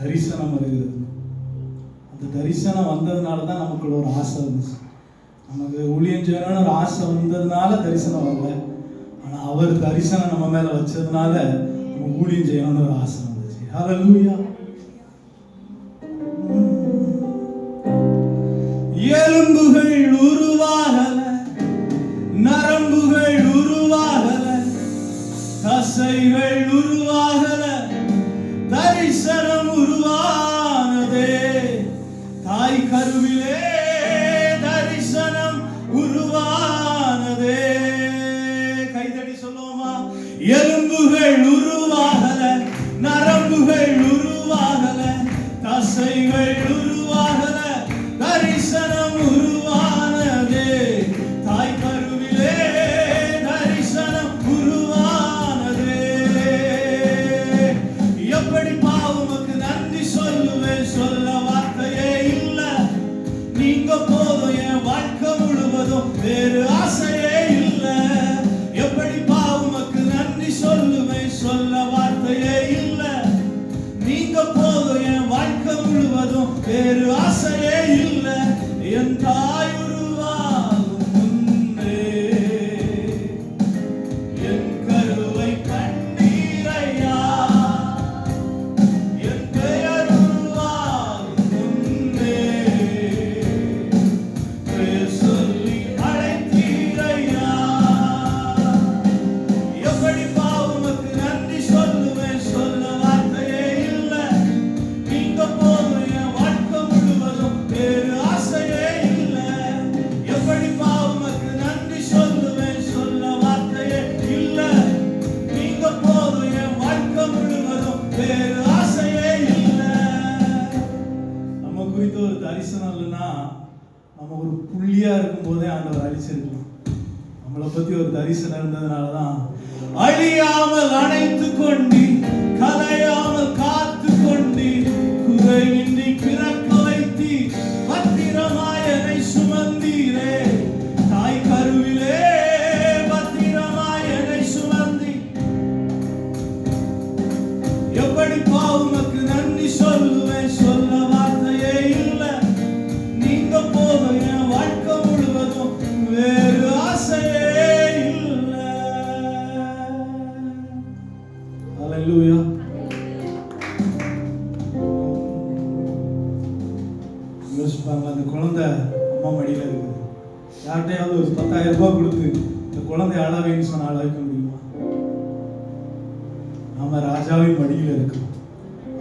தரிசனம் வருகிறது. அந்த தரிசனம் வந்ததுனால தான் நமக்குள்ள ஒரு ஆசை வந்துச்சு. நமக்கு ஊழியம் செய்யணும்னு ஒரு ஆசை வந்ததுனால தரிசனம் வரல. ஆனால் அவர் தரிசனம் நம்ம மேல வச்சதுனால நம்ம ஊழியம் செய்யணும்னு ஒரு ஆசை வந்துச்சு. ஹல்லேலூயா. எலும்புகள் உருவாகல, நரம்புகள் உருவாகல, தசைகள் உருவாகல, தரிசனம் உருவானதே. தாய் கருவிலே தரிசனம் உருவானதே. கைதடி சொல்லுவோமா? எலும்புகள் உருவாகல, நரம்புகள் உருவாகல, தசைகள் உருவாகல, தரிசனம் உருவானதே. தாய் கருவிலே தரிசனம் உருவானதே. எப்படி பாவமுக்கு நன்றி சொல்லுவேன், சொல்ல வார்த்தையே இல்ல. நீங்க போதும், என் வாழ்க்கை முழுவதும் வேறு ஆசையே இல்ல. எப்படி பாவமுக்கு நன்றி சொல்லுவேன், சொல்ல வார்த்தையே இல்ல. நீங்க போதும், என் வாழ்க்கை முழுவதும் வேறு ஆசையே இல்ல. என் தாய் உருவாகும் முன்னே என் கருவை கண்டீரையா. என் பெயர் உருவாகும் முன்னே பெயர் சொல்லி அழைத்தீரையா. எப்படி பாவமுக்கு நன்றி சொல்லுவேன், சொல்ல வார்த்தையே இல்ல. நீங்க போதும், என் வாழ்க்கை முழுவதும் வேறு ஆசையே இல்ல. எப்படி பாவமுக்கு நன்றி சொல்லுவேன், சொல்ல வார்த்தையே இல்ல. நீங்க போதும், என் வாழ்க்கை முழுவதும் வேறு ஆசையே இல்ல. நம்ம குறித்த ஒரு தரிசனம் இல்லைன்னா நம்ம ஒரு புள்ளியா இருக்கும் போதே ஆண்டவர் அழிச்சிருக்கலாம். நம்மளை பத்தி ஒரு தரிசனம் இருந்ததுனாலதான் அழியாமல் அணைத்து கொண்டு, கலையாமல் காத்து கொண்டு, குறையின்றி பிறக்க வைத்தி, பத்திரமாய் என்னை சுமந்தீரே. தாய் கருவிலே பத்திரமாய் என்னை சுமந்தி. எப்படி பாவமுக்கு நன்றி சொல்லுவேன், சொல்ல வார்த்தையே இல்ல. நீங்க போதும், என் வாழ்க்கை முழுவதும் வேறு ஆசையே இல்ல. ஹல்லேலூயா. யோசிப்பாங்க, அந்த குழந்தை அம்மா மடியில இருக்குது. யார்கிட்டையாவது ஒரு 10,000 ரூபாய் கொடுத்து இந்த குழந்தை அழவைன்னு சொன்ன அழவைக்க முடியுமா? நாம ராஜாவின் மடியில இருக்கோம்.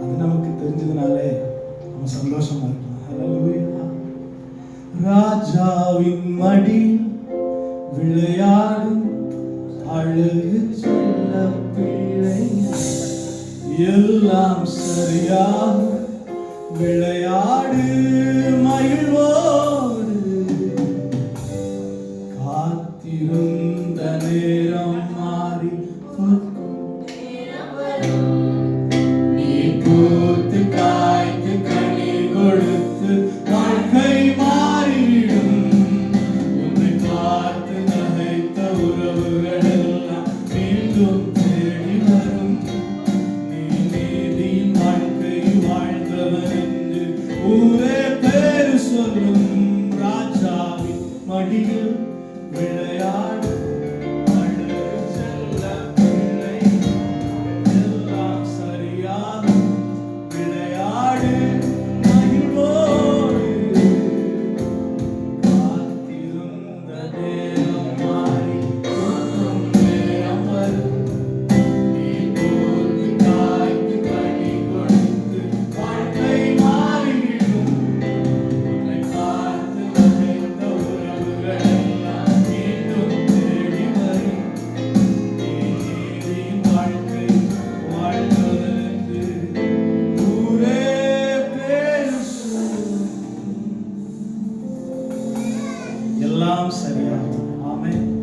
அது நமக்கு தெரிஞ்சதுனாலே நம்ம சந்தோஷமா இருக்கலாம். ஹல்லேலூயா. ராஜாவின் மடி விளையாடும் அழகு சொல்ல பிள்ளை, எல்லாம் சரியாக விளையாடு மகிழ்வோடு. காத்திருந்த நேரம் மாறி நீ பூத்து காய்த்து கனி கொடுத்து வாழ்க்கை மாறிவிடும். உன்னை பார்த்து நகைத்த உறவுகள் எல்லாம் மீண்டும் தேடி வரும். நீ நீதியின் வாழ்க்கை வாழ்ந்தவன் என்று ஊரே எல்லாம் சரியாகும். ஆமென்.